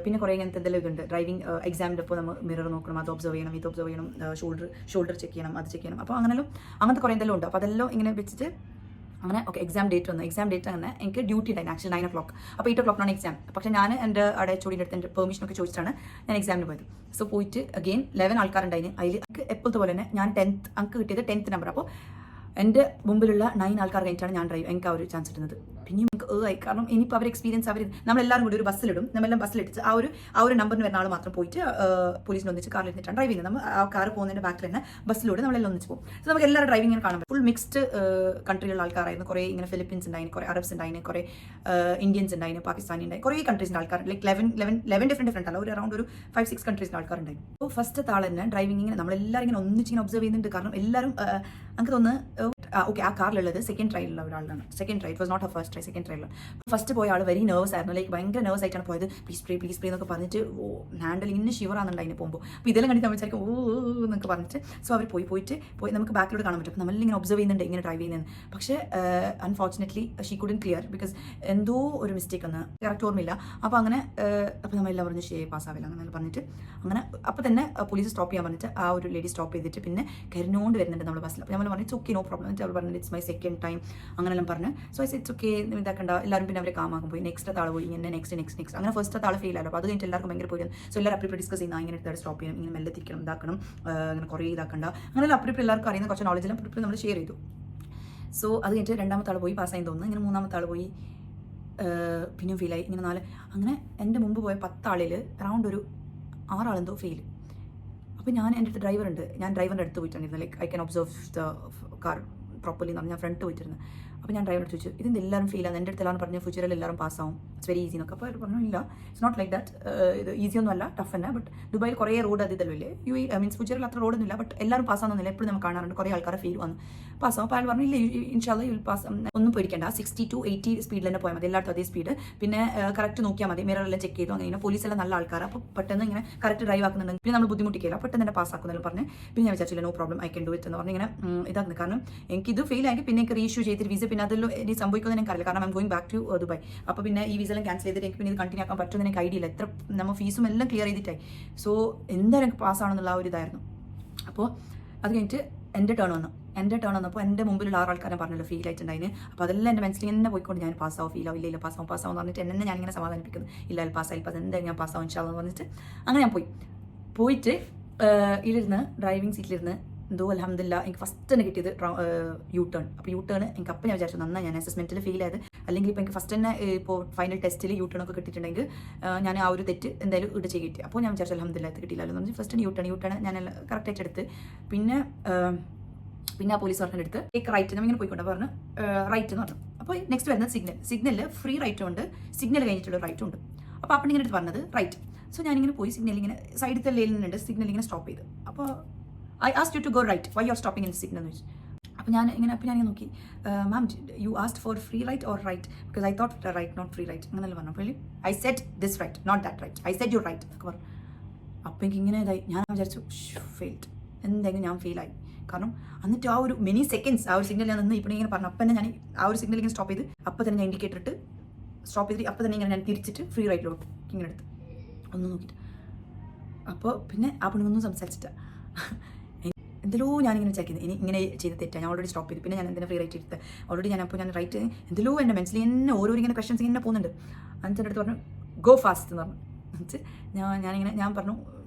പിന്നെ കുറേ ഇങ്ങനത്തെ എന്തെങ്കിലും ഇതുണ്ട്. ഡ്രൈവിംഗ് എക്സാമിൻ്റെ അപ്പോൾ നമ്മൾ മിറർ നോക്കണം, അത് ഒബ്സർവ് ചെയ്യണം, ഇത് ഒബ്സർവ് ചെയ്യണം, ഷോൾഡർ ചെക്ക് ചെയ്യണം, അത് ചെക്ക് ചെയ്യണം. അപ്പോൾ അങ്ങനത്തെ കുറേ എന്തെല്ലാം ഉണ്ട്. അപ്പോൾ അതെല്ലാം ഇങ്ങനെ വെച്ചിട്ട് അങ്ങനെ ഓക്കെ എക്സാം ഡേറ്റ് വന്നു. എക്സാം ഡേറ്റ് അങ്ങനെ എനിക്ക് ഡ്യൂട്ടി ഉണ്ടായിരുന്നു ആക്ച്വലി 9 o'clock. അപ്പോൾ 8 o'clock എക്സാം. പക്ഷേ ഞാൻ എൻ്റെ അവിടെ ചോടിൻ്റെ അടുത്ത് എൻ്റെ പെർമിഷനൊക്കെ ചോദിച്ചിട്ടാണ് ഞാൻ എക്സാമിന് പോയത്. സോ പോയിട്ട് അഗെയിൻ 11 ആൾക്കാരുണ്ടായിരുന്നു. അതിൽ എനിക്ക് എപ്പോഴത്തെ പോലെ തന്നെ ഞാൻ 10th എനിക്ക് കിട്ടിയത് 10th നമ്പർ. അപ്പോൾ എൻ്റെ മുമ്പിലുള്ള 9 ആൾക്കാർ കഴിഞ്ഞിട്ടാണ് ഞാൻ എനിക്ക് ആ ഒരു ചാൻസ് കിട്ടുന്നത്. പിന്നെയും എനിക്ക് ആയി, കാരണം ഇനിയിപ്പോൾ അവർ എക്സ്പീരിയൻസ് നമ്മളെല്ലാവരും കൂടി ഒരു ബസ്സിലിടും, നമ്മളെല്ലാം ബസ്സിലിട്ട് ആ ഒരു നമ്പറിന് വരുന്ന ആൾ മാത്രം പോയിട്ട് പോലീസിനെ ഒന്നിച്ച് കാറിൽ ഇരുന്നിട്ടാണ് ഡ്രൈവ് ചെയ്യുന്നത്. നമ്മൾ ആ കാർ പോകുന്നതിൻ്റെ ബാക്കിൽ തന്നെ ബസ്സിലൂടെ നമ്മളെല്ലാം ഒന്നിച്ച് പോകും. സോ നമുക്ക് എല്ലാവരും ഡ്രൈവിംഗ് ഇങ്ങനെ കാണാൻ പറ്റും. ഫുൾ മിക്സ്ഡ് കൺട്രിയിലുള്ള ആൾക്കാരായിരുന്നു. കുറേ ഇങ്ങനെ ഫിലിപ്പീൻസ് ഉണ്ടായിരുന്നു, കുറേ അറബ്സ് ഉണ്ടായിരുന്നു, കുറേ ഇന്ത്യൻസ് ഉണ്ടായിരുന്നു, പാകിസ്ഥാനി ഉണ്ടായി, കുറേ കൺട്രീസിൻ്റെ ആൾക്കാർ. ലൈക്ക് 11 ഡിഫറെൻറ്റ് അല്ല, ഒരു അറൗണ്ട് ഒരു 5-6 കൺട്രീസിൻ്റെ ആൾക്കാരുണ്ടായിരുന്നു. അപ്പോൾ ഫസ്റ്റ് താൾ തന്നെ ഡ്രൈവിംഗ് ഇങ്ങനെ നമ്മളെല്ലാവരും ഇങ്ങനെ ഒന്നിച്ചിങ്ങനെ ഒബ്സർവ് ചെയ്യുന്നുണ്ട്. കാരണം എല്ലാവരും എനിക്ക് തോന്നുന്നു ഓക്കെ ആ കാറിലുള്ളത് സെക്കൻഡ് ട്രയലുള്ള ഒരാളാണ്. Second try, it was not a first try, second trial. First പോയ ആൾ വെരി നെർവസ് ആയിരുന്നു, ലൈക്ക് ഭയങ്കര നെർവസ് ആയിട്ടാണ് പോയത്. പ്ലീസ് പ്രേ എന്നൊക്കെ പറഞ്ഞിട്ട് ഹാൻഡിൽ ഇന്ന് ഷിവറാണെന്നുണ്ട് അതിന് പോകുമ്പോൾ. അപ്പോൾ ഇതെല്ലാം കണ്ടിട്ട് നമ്മൾ വിചാരിക്കും എന്നൊക്കെ പറഞ്ഞിട്ട്. സോ അവർ പോയിട്ട് നമുക്ക് ബാക്കിലോട്ട് കാണാൻ പറ്റും. അപ്പോൾ നമ്മളിങ്ങനെ ഒബ്സർവ് ചെയ്യുന്നുണ്ട് ഇങ്ങനെ ഡ്രൈവ് ചെയ്യുന്നത്. പക്ഷേ unfortunately she couldn't clear because എന്തോ ഒരു മിസ്റ്റേക്ക് ഒന്ന് കറക്റ്റ് ഓർമ്മയില്ല. അപ്പോൾ അങ്ങനെ അപ്പോൾ നമ്മളെല്ലാം പറഞ്ഞു പാസ്സാവില്ല അങ്ങനെ പറഞ്ഞിട്ട് അങ്ങനെ അപ്പോൾ തന്നെ പോലീസ് സ്റ്റോപ്പ് ചെയ്യാൻ പറഞ്ഞിട്ട് ആ ഒരു ലേഡി സ്റ്റോപ്പ് ചെയ്തിട്ട് പിന്നെ കരുന്നോണ്ട് വരുന്നുണ്ട് നമ്മുടെ ബസ്സിൽ. അപ്പോൾ നമ്മൾ പറഞ്ഞു ഇറ്റ്സ് ഓക്കെ നോ പ്രോബ്ലം. അവർ പറഞ്ഞു ഇറ്റ്സ് മൈ സെക്കൻഡ് ടൈം അങ്ങനെല്ലാം പറഞ്ഞു. സോ ഇറ്റ്സ് ഓക്കെ ഇതാക്കണ്ട. എല്ലാവരും പിന്നെ അവരെ കാമാക്കും പോയി. നെക്സ്റ്റ് താൾ പോയി, ഇങ്ങനെ നെക്സ്റ്റ് അങ്ങനെ ഫസ്റ്റ് താൾ ഫെയിൽ ആയിരുന്നു. അപ്പോൾ അത് കഴിഞ്ഞിട്ട് എല്ലാവർക്കും ഭയങ്കര പോയി. സോ എല്ലാവരും അപ്രീ ഡിസ്കസ് ചെയ്യുന്ന ഇങ്ങനെ തേർഡ് സ്റ്റോപ്പ് ചെയ്യണം, ഇങ്ങനെ മെല്ലെ തിരിക്കണം, ഇതാക്കണം, അങ്ങനെ കുറേ ഇതാക്കണ്ട, അങ്ങനെയുള്ള അപ്രീ എല്ലാവർക്കും അറിയുന്ന കുറച്ച് നോളജെല്ലാം അപ്രീ നമ്മൾ ഷെയർ ചെയ്തു. സോ അത് കഴിഞ്ഞിട്ട് രണ്ടാമത്തെ ആൾ പോയി പാസ്സായി തോന്നുന്നു. ഇങ്ങനെ മൂന്നാമത്തെ ആൾ പോയി പിന്നെയും ഫെയിലായി. ഇങ്ങനെ 4 അങ്ങനെ എൻ്റെ മുമ്പ് പോയ 10 ആളിൽ അറൗണ്ട് ഒരു 6 ആളെന്തോ ഫെയിൽ. അപ്പോൾ ഞാൻ എൻ്റെ അടുത്ത് ഡ്രൈവറുണ്ട്, ഞാൻ ഡ്രൈവറിൻ്റെ അടുത്ത് പോയിട്ടായിരുന്നു. Like I can observe the car properly എന്ന് പറഞ്ഞാൽ ഞാൻ ഫ്രണ്ട് പോയിട്ടിരുന്നു. അപ്പോൾ ഞാൻ ഡ്രൈവറോട് ചോദിച്ചു ഇതെന്ത് എല്ലാവരും ഫെയിലാണ്, എൻ്റെ അടുത്ത് എല്ലാവരും പറഞ്ഞു ഫ്യൂച്ചറിൽ എല്ലാവരും പാസ്സാവും, ഇറ്റ്സ് വെരി ഈസി എന്നൊക്കെ. അപ്പോൾ അവർ പറഞ്ഞു ഇല്ല, ഇറ്റ്സ് നോട്ട് ലൈക്ക് ദാറ്റ്, ഇത് ഈസി ഒന്നും അല്ല, ടഫ് തന്നെ. ബട്ട് ദുബായിൽ കുറേ റോഡ് അതിതല്ലോ ഇല്ലേ, മീൻസ് ഫ്യൂച്ചറിൽ അത്ര റോഡൊന്നും ഇല്ല, ബട്ട് എല്ലാവരും പാസ്സാവുന്നില്ല. എപ്പോഴും നമുക്ക് കാണാറുണ്ട് കുറേ ആൾക്കാരെ ഫെയിൽ വന്നു പാസ്സാവും. അപ്പോൾ അയാൾ പറഞ്ഞു ഇല്ല ഇൻഷാല്ല യു വിൽ പാസ്, ഒന്നും പേടിക്കേണ്ട, 60 to 80 സ്പീഡിൽ തന്നെ പോയാൽ മതി, എല്ലായിടത്തും അതേ സ്പീഡ്. പിന്നെ കറക്റ്റ് നോക്കിയാൽ മതി, മിററെല്ലാം ചെക്ക് ചെയ്തു. അങ്ങനെ പോലീസെല്ലാം നല്ല ആൾക്കാർ, അപ്പോൾ പെട്ടെന്ന് ഇങ്ങനെ കറക്റ്റ് ഡ്രൈവ് ആക്കുന്നുണ്ടെങ്കിൽ പിന്നെ നമ്മൾ ബുദ്ധിമുട്ടിക്കില്ല, പെട്ടെന്ന് തന്നെ പാസ്സാക്കുന്നതെല്ലാം പറഞ്ഞ് പിന്നെ ഞാൻ വിചാരിച്ചില്ല no problem I can do it എന്ന് പറഞ്ഞ് ഇങ്ങനെ ഇതാക്കുന്നത്. കാരണം എനിക്കിത് ഫെയിൽ ആയെങ്കിൽ പിന്നെ എനിക്ക് റീഇഷ്യൂ ചെയ്തിട്ട് വിസ പിന്നെ അതെല്ലാം ഇനി സംഭവിക്കുമെന്ന് എനിക്കറിയില്ല. കാരണം I'm going back to Dubai. അപ്പോൾ പിന്നെ ഈ വിസ എല്ലാം ക്യാൻസൽ ചെയ്തിട്ട് എനിക്ക് പിന്നെ ഇത് കണ്ടിന്യൂ ആക്കാൻ പറ്റുമെന്ന് എനിക്ക് ഐഡിയ ഇല്ല. എത്ര നമ്മൾ ഫീസും എല്ലാം ക്ലിയർ ചെയ്തിട്ടായി. സോ എന്തായാലും എനിക്ക് പാസ്സാണെന്നുള്ള ആ ഒരു ഇതായിരുന്നു. അപ്പോൾ അത് കഴിഞ്ഞിട്ട് എൻ്റെ ടേൺ വന്നപ്പോൾ എൻ്റെ മുമ്പിലുള്ള 6 ആൾക്കാരെ പറഞ്ഞല്ലോ ഫീൽ ആയിട്ടുണ്ടായിരുന്നു. അപ്പോൾ അതെല്ലാം എൻ്റെ മനസ്സിൽ തന്നെ പോയിക്കൊണ്ട് ഞാൻ പാസ്സാവും, ഫീൽ ആവും, ഇല്ല പാസ്സാവും എന്ന് പറഞ്ഞിട്ട് എന്നെ ഞാനിങ്ങനെ സമാധാനിപ്പിക്കുന്നു. ഇല്ല പാസ്സായി, എന്തായാലും ഞാൻ പാസ്സാവും ഇൻഷാല്ലാ എന്ന് പറഞ്ഞിട്ട് അങ്ങനെ ഞാൻ പോയിട്ട് ഇരുന്ന് ഡ്രൈവിംഗ് സീറ്റിലിരുന്ന് എന്തോ അൽഹംദുലില്ലാ എനിക്ക് ഫസ്റ്റ് തന്നെ കിട്ടിയത് യു ടേൺ. അപ്പോൾ യു ടേൺ എനിക്ക് അപ്പം ഞാൻ വിചാരിച്ചു നന്നായി ഞാൻ അസസ്മെൻറ്റിൽ ഫെയിൽ ആയത്. അല്ലെങ്കിൽ ഇപ്പോൾ എനിക്ക് ഫസ്റ്റ് തന്നെ ഇപ്പോൾ ഫൈനൽ ടെസ്റ്റിൽ യു ടേൺ ഒക്കെ കിട്ടിയിട്ടുണ്ടെങ്കിൽ ഞാൻ ആ ഒരു തെറ്റ് എന്തായാലും ഇവിടെ ചെയ്തിട്ട്. അപ്പോൾ ഞാൻ വിചാരിച്ചു അൽഹംദുലില്ലാ ഇത് കിട്ടിയില്ലല്ലോ എന്ന് പറഞ്ഞാൽ ഫസ്റ്റ് യു ടേൺ ഞാൻ കറക്റ്റായിട്ട് എടുത്ത് പിന്നെ ആ പോലീസ് പറഞ്ഞ എടുത്ത് ടേക്ക് റൈറ്റ് നമ്മളിങ്ങനെ പോയിക്കൊണ്ട് പറഞ്ഞു റൈറ്റ് എന്ന് പറഞ്ഞു. അപ്പോൾ നെക്സ്റ്റ് വരുന്നത് സിഗ്നലിൽ ഫ്രീ റൈറ്റും ഉണ്ട്, സിഗ്നൽ കഴിഞ്ഞിട്ടുള്ള റൈറ്റും ഉണ്ട്. അപ്പോൾ അപ്പം ഇങ്ങനെ എടുത്ത് പറഞ്ഞത് റൈറ്റ്. സോ ഞാനിങ്ങനെ പോയി സിഗ്നൽ ഇങ്ങനെ സൈഡിലത്തെ ലെയിലുണ്ട്, സിഗ്നൽ ഇങ്ങനെ സ്റ്റോപ്പ് ചെയ്ത്. അപ്പോൾ I asked you to go right, why you are stopping in signal എന്ന് വെച്ചു. അപ്പോൾ ഞാൻ നോക്കി ma'am you asked for free right or right because I thought right not free right അങ്ങനെയല്ല പറഞ്ഞു. അപ്പോൾ I said this right not that right, I said you right എന്നൊക്കെ പറഞ്ഞു. അപ്പോൾ എനിക്ക് ഇങ്ങനെ ഇതായി, ഞാൻ വിചാരിച്ചു ഫെയിൽഡ്, എന്തെങ്കിലും ഞാൻ ഫെയിലായി. കാരണം എന്നിട്ട് ആ ഒരു മെനി സെക്കൻഡ്സ് ആ ഒരു സിഗ്നൽ ഞാൻ നിന്ന് ഇപ്പോൾ ഇങ്ങനെ പറഞ്ഞു. അപ്പം തന്നെ ഞാൻ ആ ഒരു സിഗ്നൽ ഇങ്ങനെ സ്റ്റോപ്പ് ചെയ്ത് അപ്പോൾ തന്നെ ഞാൻ ഇൻഡിക്കേറ്റർ ഇട്ട് സ്റ്റോപ്പ് ചെയ്തിട്ട് അപ്പോൾ തന്നെ ഇങ്ങനെ ഞാൻ തിരിച്ചിട്ട് ഫ്രീ റൈറ്റിലോട്ട് ഇങ്ങനെ എടുത്ത് ഒന്ന് നോക്കിയിട്ട്. അപ്പോൾ പിന്നെ ആ പെണ്ണൊന്നും സംസാരിച്ചിട്ട് എന്തെല്ലോ ഞാനിങ്ങനെ ചെക്ക് ഇനി ഇങ്ങനെ ചെയ്ത് തെറ്റാണ്, ഞാൻ ഓൾറെഡി സ്റ്റോപ്പ് ചെയ്തു. പിന്നെ ഞാൻ എന്തിനാ ഫ്രീ റൈറ്റ് എടുത്ത് ഓൾറെഡി ഞാൻ റൈറ്റ് എന്തെല്ലോ എൻ്റെ മെൻസിൽ എന്നെ ഓരോ ഇങ്ങനെ ക്വസ്റ്റൻസ് ഇങ്ങനെ പോകുന്നുണ്ട്. എന്നിട്ട് എൻ്റെ അടുത്ത് പറഞ്ഞു ഗോ ഫാസ്റ്റ് എന്ന് പറഞ്ഞു. എന്നിട്ട് ഞാൻ പറഞ്ഞു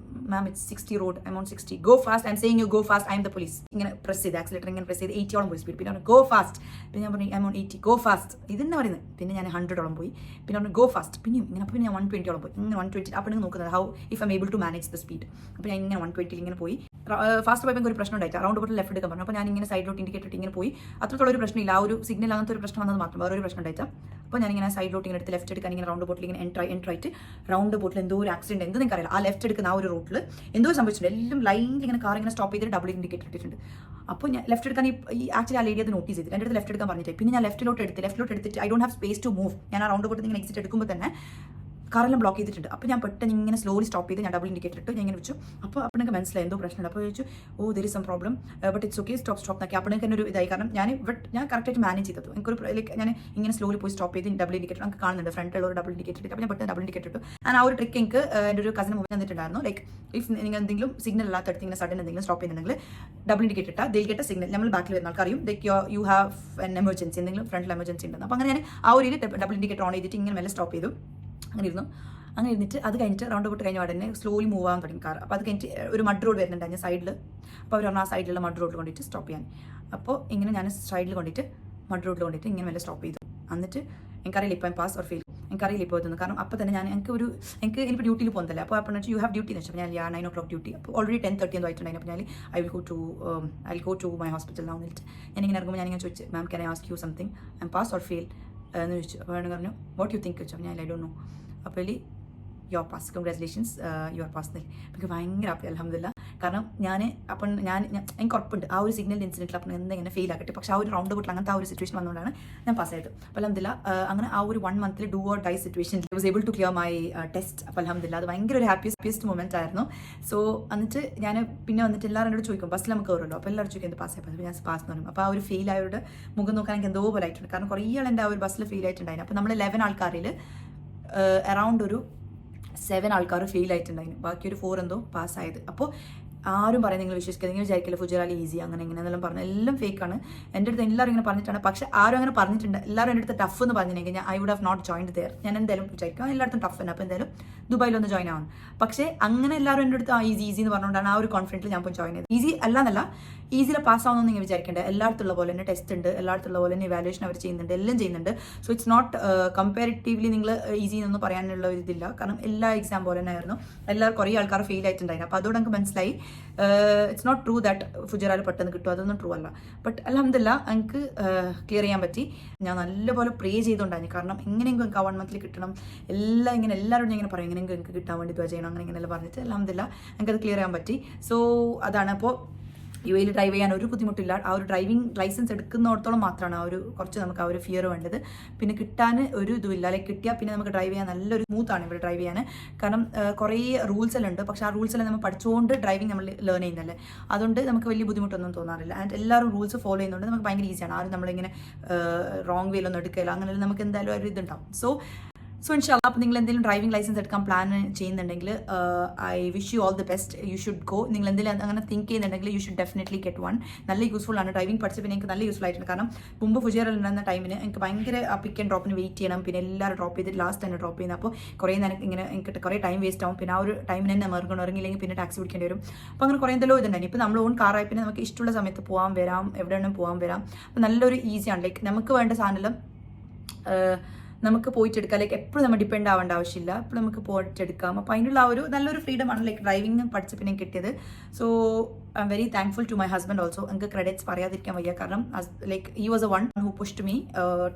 മാം it's 60 road, I M on 60, go fast, I M saying you go fast, I M the police. ഇങ്ങനെ പ്രസ് ചെയ്ത് ആക്സിലേറ്റർ ഇങ്ങനെ പ്രസ് ചെയ്ത് 80ഓളം പോയി സ്പീഡ്. പിന്നെ പറഞ്ഞു ഗോ ഫാസ്റ്റ്, പിന്നെ ഞാൻ പറഞ്ഞു I M on 80, go fast, ഇതെന്നെ പറയുന്നത്. പിന്നെ ഞാൻ 100ഓളം പോയി. പിന്നെ പറഞ്ഞു ഗോ ഫാസ്റ്റ്, പിന്നെയും ഇങ്ങനെ. അപ്പോൾ പിന്നെ ഞാൻ 120ഓളം പോയി. ഇങ്ങനെ 120. അപ്പോൾ നിങ്ങൾ നോക്കുന്നത് how if I'm able to manage the speed. അപ്പോൾ ഞാൻ ഇങ്ങനെ 120 ഇങ്ങനെ പോയി. ഫാസ്റ്റ് പോയപ്പോൾ ഒരു പ്രശ്നം ഉണ്ടായിട്ട് റൗണ്ട് ബോട്ടിൽ ലെഫ്റ്റ് എടുക്കാൻ പറഞ്ഞു. അപ്പോൾ ഞാൻ ഇങ്ങനെ സൈഡിലോട്ട് ഇൻഡിക്കേറ്റ് ഇട്ട് ഇങ്ങനെ പോയി. അത്രത്തോളം ഒരു പ്രശ്നമില്ല, ആ ഒരു സിഗ്നൽ അങ്ങനത്തെ ഒരു പ്രശ്നം വന്നത് മാത്രം, വേറെ ഒരു പ്രശ്നം ഉണ്ടായിട്ടാ. അപ്പോൾ ഞാനിങ്ങനെ സൈഡിലോട്ട് ഇങ്ങനെ എടുത്ത് ലെഫ്റ്റ് എടുക്കാൻ ഇങ്ങനെ റൗണ്ട് ബോട്ടിൽ ഇങ്ങനെ എൻട്രായിട്ട് റൗണ്ട് ബോട്ടിൽ എന്തോ ഒരു ആക്സിഡന്റ് എന്ത് നിങ്ങൾക്ക് അറിയില്ല, ആ ലെഫ്റ്റ് എടുക്കുന്ന ആ ഒരു റൂട്ടിൽ എന്തോ സംഭവിച്ചിട്ടുണ്ട്. എല്ലാം ലൈനിൽ ഇങ്ങനെ കാർ ഇങ്ങനെ സ്റ്റോപ്പ് ചെയ്തിട്ട് ഡബിൾ ഇൻഡിക്കേറ്റർ ഇട്ടിട്ടുണ്ട്. അപ്പോൾ ഞാൻ ലെഫ്റ്റ് എടുക്കാൻ ഈ ആക്ച്വലി ആ ലേഡി അത് നോട്ടീസ് ചെയ്തിട്ട് എൻ്റെ അടുത്ത് ലെഫ്റ്റ് എടുക്കാൻ പറഞ്ഞിട്ട് പിന്നെ ഞാൻ ലെഫ്റ്റിലോട്ട് എടുത്തിട്ട് I don't have space to move. ഞാൻ ആ റൗണ്ട് ബോട്ടിൽ ഇങ്ങനെ എക്സിറ്റ് എടുക്കുമ്പോൾ തന്നെ കാറെല്ലാം ബ്ലോക്ക് ചെയ്തിട്ടുണ്ട്. അപ്പോൾ ഞാൻ പെട്ടെന്ന് ഇങ്ങനെ സ്ലോലി സ്റ്റോപ്പ് ചെയ്ത് ഞാൻ ഡബിൾ ഇൻഡിക്കേറ്റർ ഇട്ട് ഞാൻ ഇങ്ങനെ വെച്ചു. അപ്പോൾ നിങ്ങൾക്ക് മനസ്സിലായി എന്തോ പ്രശ്നമുണ്ട്. അപ്പോൾ ചോദിച്ചു oh there is some problem but it's okay, stop നോക്കി. അപ്പോൾ എനിക്ക് ഒരു ഇതായി, കാരണം ഞാൻ കറക്റ്റായിട്ട് മാനേജ് ചെയ്തത്. എനിക്കൊരു ലൈക്ക് ഞാൻ ഇങ്ങനെ സ്ലോലി പോയി സ്റ്റോപ്പ് ചെയ്ത് ഡബിൾ ഇൻഡിക്കേറ്റർ നമുക്ക് കാണുന്നുണ്ട്, ഫ്രണ്ടിലുള്ള ഒരു ഡബിൾ ഇൻഡിക്കേറ്റർ ഇട്ട്. അപ്പോൾ ഞാൻ പെട്ടെന്ന് ഡബിൾ ഇൻഡിക്കേറ്റർ ഇട്ടു. ഞാൻ ആ ഒരു ട്രിക്ക് എനിക്ക് എൻ്റെ ഒരു കസിന് മുമ്പ് തന്നിട്ടുണ്ടായിരുന്നു. ലൈക്ക് ഇഫ് നിങ്ങൾ എന്തെങ്കിലും സിഗ്നൽ അല്ലാത്തടുത്ത് ഇങ്ങനെ സഡൻ എന്തെങ്കിലും സ്റ്റോപ്പ് ചെയ്യുന്നുണ്ടെങ്കിൽ ഡബിൾ ഇൻഡിക്കേറ്റർ ഇട്ടാൽ ദിൽ ഗെറ്റ് എ സിഗ്നൽ. നമ്മൾ ബാക്കിൽ വരുന്ന ആൾക്കറിയും like you have an emergency, എന്തെങ്കിലും ഫ്രണ്ടിൽ എമർജൻസി ഉണ്ടെന്ന്. അപ്പോൾ അങ്ങനെ ഞാൻ ആ ഒരു ഡബിൾ ഇൻഡിക്കേറ്റർ ഓൺ ചെയ്തിട്ട് ഇങ്ങനെ മെല്ലെ സ്റ്റോപ്പ് ചെയ്തു. അങ്ങനെ ഇരുന്നു. അങ്ങനെ ഇരുന്നിട്ട് അത് കഴിഞ്ഞിട്ട് റൗണ്ട് ബോട്ട് കഴിഞ്ഞ ഉടനെ സ്ലോലി മൂവ് ആകാൻ തുടങ്ങി കാർ. അപ്പോൾ അത് കഴിഞ്ഞിട്ട് ഒരു മഡ് റോഡ് വരുന്നുണ്ടായിരുന്നു സൈഡിൽ. അപ്പോൾ അവർ പറഞ്ഞാൽ ആ സൈഡിലുള്ള മഡ് റോഡിൽ കൊണ്ടിട്ട് സ്റ്റോപ്പ് ചെയ്യാൻ. അപ്പോൾ ഇങ്ങനെ ഞാൻ സൈഡിൽ കൊണ്ടിട്ട് മഡ് റോഡിൽ കൊണ്ടിട്ട് ഇങ്ങനെ വല്ല സ്റ്റോപ്പ് ചെയ്തു. എന്നിട്ട് എനിക്കറിയില്ല ഇപ്പോൾ പാസ് ഓർ ഫെയിൽ, എനിക്കറിയില്ല ഇപ്പോൾ എത്തുന്നു. കാരണം അപ്പോൾ തന്നെ എനിക്ക് ഇപ്പോൾ ഡ്യൂട്ടിയിൽ പോകുന്നില്ല. അപ്പോൾ അപ്പോൾ യു ഹാവ് ഡ്യൂട്ടി എന്ന് വെച്ചാൽ ഞാൻ 9 o'clock ഡ്യൂട്ടി. അപ്പോൾ ഓൾറെഡി 10:30 എന്തോ ആയിട്ടുണ്ടായിരുന്നു. അപ്പോൾ ഞാൻ I will go to my hospital now എന്നിട്ട് ഞാനിങ്ങനെ ഇറങ്ങുമ്പോൾ ഞാനിങ്ങനെ ചോദിച്ചു ma'am can I ask you something, I'm pass or fail എന്ന് ചോദിച്ചു. അപ്പോൾ ഞാൻ പറഞ്ഞു വാട്ട് യു തിങ്ക് വെച്ചു. ഞാൻ ഐ ഡോണ്ട് നോ. അപ്പോൾ your pass, congratulations your pass എന്നല്ലേ. എനിക്ക് ഭയങ്കര ഹാപ്പി അൽഹംദുലില്ലാ. കാരണം എനിക്ക് ഉറപ്പുണ്ട് ആ ഒരു സിഗ്നൽ ഇൻസിഡൻറ്റിൽ അപ്പം എന്തെങ്കിലും ഫെയിൽ ആക്കട്ടെ. പക്ഷേ ആ ഒരു റൗണ്ട് ബോട്ടിൽ അങ്ങനത്തെ ആ ഒരു സിറ്റുവേഷൻ വന്നുകൊണ്ടാണ് ഞാൻ പാസ്സായത്. അപ്പോൾ അൽഹംദുലില്ലാ അങ്ങനെ ആ ഒരു 1 month do or die situation I was able to clear my test. അപ്പോൾ അൽഹംദുലില്ലാ അത് ഭയങ്കര ഒരു ഹാപ്പിയസ്റ്റ് മൊമെന്റ് ആയിരുന്നു. സോ എന്നിട്ട് ഞാൻ പിന്നെ വന്നിട്ട് എല്ലാവരും എന്നോട് ചോദിക്കും, ബസ്സിൽ നമുക്ക് കയറുമല്ലോ, അപ്പോൾ എല്ലാവരും ചോദിക്കും എന്ത് പാസ്സായി. അപ്പോൾ ഞാൻ പാസ് എന്ന് പറയും. അപ്പോൾ ആ ഒരു ഫെയിൽ ആയവരുടെ മുഖം നോക്കാൻ എനിക്ക് എന്തോ പോലെ ആയിട്ടുണ്ട്. കാരണം കുറേ ആൾ എൻ്റെ ആ ഒരു ബസ്സിൽ ഫെയിൽ ആയിട്ടുണ്ടായിരുന്നു. അപ്പോൾ നമ്മൾ 11 ആൾക്കാരിൽ അറൗണ്ട് ഒരു 7 ആൾക്കാർ ഫെയിൽ ആയിട്ടുണ്ടായിരുന്നു, ബാക്കി ഒരു 4 എന്തോ പാസ്സായത്. അപ്പോൾ ആരും പറയാൻ നിങ്ങൾ വിശ്വസിക്കുക, നിങ്ങൾ വിചാരിക്കില്ല ഫുജറാലി ഈസി അങ്ങനെ ഇങ്ങനെ എന്നെല്ലാം പറഞ്ഞു. എല്ലാം ഫേക്കാണ്. എൻ്റെ അടുത്ത് എല്ലാവരും ഇങ്ങനെ പറഞ്ഞിട്ടാണ്. പക്ഷേ ആരും അങ്ങനെ പറഞ്ഞിട്ടുണ്ട്. എല്ലാവരും എൻ്റെ അടുത്ത് ടഫ് എന്ന് പറഞ്ഞിട്ടുണ്ടെങ്കിൽ ഞാൻ I would have not joined there. ഞാൻ എന്തായാലും വിചാരിക്കാം എല്ലായിടത്തും ടഫ് തന്നെ, അപ്പോൾ എന്തായാലും ദുബായിലൊന്ന് ജോയിൻ ആവാൻ. പക്ഷേ അങ്ങനെ എല്ലാവരും എൻ്റെ അടുത്ത് ഈസി എന്ന് പറഞ്ഞുകൊണ്ടാണ് ആ ഒരു കോൺഫിഡൻറ്റിൽ ഞാൻ പോയി ജോയിൻ ചെയ്തത്. ഈസി അല്ലാന്നല്ല, ഈസിയിൽ പാസ്സാവുമെന്ന് നിങ്ങൾ വിചാരിക്കേണ്ടത്. എല്ലായിടത്തുള്ള പോലെ തന്നെ ടെസ്റ്റ് ഉണ്ട്, എല്ലായിടത്തുള്ള പോലെ തന്നെ ഇവാലുവേഷൻ അവർ ചെയ്യുന്നുണ്ട്, എല്ലാം ചെയ്യുന്നുണ്ട്. സോ ഇറ്റ്സ് നോട്ട് കമ്പാരിറ്റീവ്ലി നിങ്ങൾ ഈസി എന്നൊന്നും പറയാനുള്ള ഒരു ഇതില്ല. കാരണം എല്ലാ എക്സാം പോലെ തന്നെ ആയിരുന്നു. കുറേ ആൾക്കാർ ഫെയിൽ ആയിട്ടുണ്ടായിരുന്നു. അപ്പോൾ അതോടെ എനിക്ക് മനസ്സിലായി ഇറ്റ്സ് നോട്ട് ട്രൂ ദാറ്റ് ഫുജറാൽ പെട്ടെന്ന് കിട്ടും, അതൊന്നും ട്രൂ അല്ല. ബട്ട് അൽഹംദുലില്ലാ എനിക്ക് ക്ലിയർ ചെയ്യാൻ പറ്റി. ഞാൻ നല്ലപോലെ പ്രേ ചെയ്തുകൊണ്ടായിരുന്നു. കാരണം എങ്ങനെയെങ്കിലും എനിക്ക് ആ 1 month കിട്ടണം. എല്ലാവരോടും ഇങ്ങനെ പറയും എങ്ങനെയെങ്കിലും എനിക്ക് കിട്ടാൻ വേണ്ടി ദ്വാ ചെയ്യണം അങ്ങനെ ഇങ്ങനെയെല്ലാം പറഞ്ഞിട്ട് അൽഹംദുലില്ലാ എനിക്കത് ക്ലിയർ ചെയ്യാൻ പറ്റി. സോ അതാണ്. അപ്പോൾ UAE ഡ്രൈവ് ചെയ്യാൻ ഒരു ബുദ്ധിമുട്ടില്ല. ആ ഒരു ഡ്രൈവിംഗ് ലൈസൻസ് എടുക്കുന്നിടത്തോളം മാത്രമാണ് ആ ഒരു കുറച്ച് നമുക്ക് ആ ഒരു ഫിയർ വേണ്ടത്. പിന്നെ കിട്ടാൻ ഒരു ഇതുമില്ല. ലൈക്ക് കിട്ടിയാൽ പിന്നെ നമുക്ക് ഡ്രൈവ് ചെയ്യാൻ നല്ലൊരു സ്മൂത്താണ് ഇവിടെ ഡ്രൈവ് ചെയ്യാൻ. കാരണം കുറേ റൂൾസ് എല്ലാം ഉണ്ട്. പക്ഷേ ആ റൂൾസ് എല്ലാം നമ്മൾ പഠിച്ചുകൊണ്ട് ഡ്രൈവിംഗ് നമ്മൾ ലേൺ ചെയ്യുന്നല്ലേ, അതുകൊണ്ട് നമുക്ക് വലിയ ബുദ്ധിമുട്ടൊന്നും തോന്നാറില്ല. ആൻഡ് എല്ലാവരും റൂൾസ് ഫോളോ ചെയ്യുന്നുണ്ട് നമുക്ക് ഭയങ്കര ഈസിയാണ്. ആരും നമ്മളിങ്ങനെ റോങ് വേയിലൊന്നും എടുക്കില്ല. അങ്ങനെയുള്ള നമുക്ക് എന്തായാലും ഒരു ഇതുണ്ടാവും. സോ ഇൻഷാല്ലാ അപ്പോൾ നിങ്ങൾ എന്തെങ്കിലും ഡ്രൈവിംഗ് ലൈസൻസ് എടുക്കാൻ പ്ലാൻ ചെയ്യുന്നുണ്ടെങ്കിൽ I wish you all the best. You should go. നിങ്ങൾ എന്തെങ്കിലും അങ്ങനെ തിങ്ക് ചെയ്യുന്നുണ്ടെങ്കിൽ U should definitely get one. നല്ല യൂസ്ഫുൾ ആണ്. ഡ്രൈവിംഗ് പഠിച്ച പിന്നെ എനിക്ക് നല്ല യൂസ്ഫുൾ ആയിട്ടുണ്ട്. കാരണം മുമ്പ് ഫുജേറിൽ ഉണ്ടായിരുന്ന ടൈമിന് എനിക്ക് ഭയങ്കര പിക്ക് ആൻഡ് ഡ്രോപ്പിന് വെയിറ്റ് ചെയ്യണം. പിന്നെ എല്ലാവരും ഡ്രോപ്പ് ചെയ്തിട്ട് ലാസ്റ്റ് തന്നെ ഡ്രോപ്പ് ചെയ്യുന്നത്. അപ്പോൾ കുറേ നേരം ഇങ്ങനെ എനിക്ക് കുറേ ടൈം വേസ്റ്റ് ആവും. പിന്നെ ആ ഒരു ടൈമിന് തന്നെ ഇറങ്ങിയില്ലെങ്കിൽ പിന്നെ ടാക്സി പിടിക്കേണ്ടി വരും. അപ്പോൾ അങ്ങനെ കുറേ എന്തെല്ലോ ഇതുണ്ടായി. ഇപ്പോൾ നമ്മൾ ഓൺ കാറായി പിന്നെ നമുക്ക് ഇഷ്ടമുള്ള സമയത്ത് പോകാൻ വരാം, എവിടെ വേണമെങ്കിലും പോകാൻ വരാം. അപ്പോൾ നല്ലൊരു ഈസിയാണ്. ലൈക്ക് നമുക്ക് വേണ്ട സാധനം നമുക്ക് പോയിട്ടെടുക്കാം. ലൈക്ക് എപ്പോഴും നമ്മൾ ഡിപ്പെൻഡ് ആവേണ്ട ആവശ്യമില്ല. എപ്പോഴും നമുക്ക് പോയിട്ടെടുക്കാം. അപ്പോൾ അതിനുള്ള ആ ഒരു നല്ലൊരു ഫ്രീഡമാണ് ലൈക്ക് ഡ്രൈവിംഗ് പഠിച്ച പിന്നെ കിട്ടിയത്. So I'm very thankful to my husband also. എനിക്ക് ക്രെഡിറ്റ്സ് പറയാതിരിക്കാൻ വയ്യ. കാരണം like he was a one who pushed me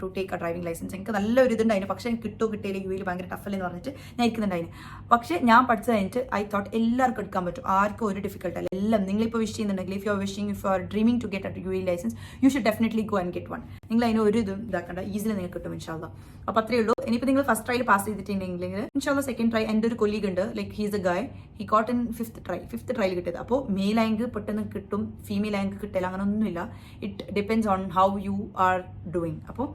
to take a driving licence. എനിക്ക് നല്ലൊരു ഇതുണ്ടായിരുന്നു. പക്ഷേ എനിക്ക് കിട്ടിയില്ല. UAE ഭയങ്കര ടഫല്ലെന്ന് പറഞ്ഞിട്ട് ഞാൻ ഇരിക്കുന്നുണ്ടായിരുന്നു. പക്ഷേ ഞാൻ പഠിച്ചു കഴിഞ്ഞിട്ട് ഐ തോട്ട് എല്ലാവർക്കും എടുക്കാൻ പറ്റും. ആർക്കും ഒരു ഡിഫിക്കൽട്ട് അല്ല. എല്ലാം നിങ്ങളിപ്പോൾ വിഷ് ചെയ്യുന്നുണ്ടെങ്കിൽ if you are dreaming to get a UAE licence you should definitely go and get one. നിങ്ങൾ അതിന് ഒരു ഇത് ഇതാക്കണ്ട. ഈസിലി നിങ്ങൾക്ക് കിട്ടും ഇൻഷാല്ലാ. അപ്പോൾ അത്രയേ ഉള്ളൂ. ഇനിയിപ്പോൾ നിങ്ങൾ ഫസ്റ്റ് ട്രൈയിൽ പാസ് ചെയ്തിട്ടുണ്ടെങ്കിൽ ഇൻഷാല്ലാ സെക്കൻഡ് ട്രൈ. എൻ്റെ ഒരു കൊലീഗ് ഉണ്ട്. Like he's a guy. He got in fifth ട്രൈയിൽ കിട്ടിയത്. അപ്പോൾ മെയിൽ ആങ്ക് പെട്ടെന്ന് കിട്ടും, ഫീമെയിൽ ആങ്ക് കിട്ടില്ല, അങ്ങനെ ഒന്നുമില്ല. It depends on how you are doing. അപ്പോൾ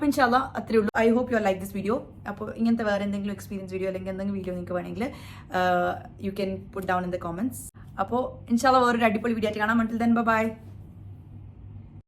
ഇൻഷാല്ലാ അത്രയേ ഉള്ളൂ. I hope you are like this video. അപ്പോൾ ഇങ്ങനത്തെ വേറെ എന്തെങ്കിലും എക്സ്പീരിയൻസ് വീഡിയോ അല്ലെങ്കിൽ എന്തെങ്കിലും വീഡിയോ നിങ്ങൾക്ക് വേണമെങ്കിൽ you can put down in the comments. അപ്പോൾ ഇൻഷാല്ല വേറൊരു അടിപൊളി വീഡിയോ ആയിട്ട് കാണാം. until then bye bye.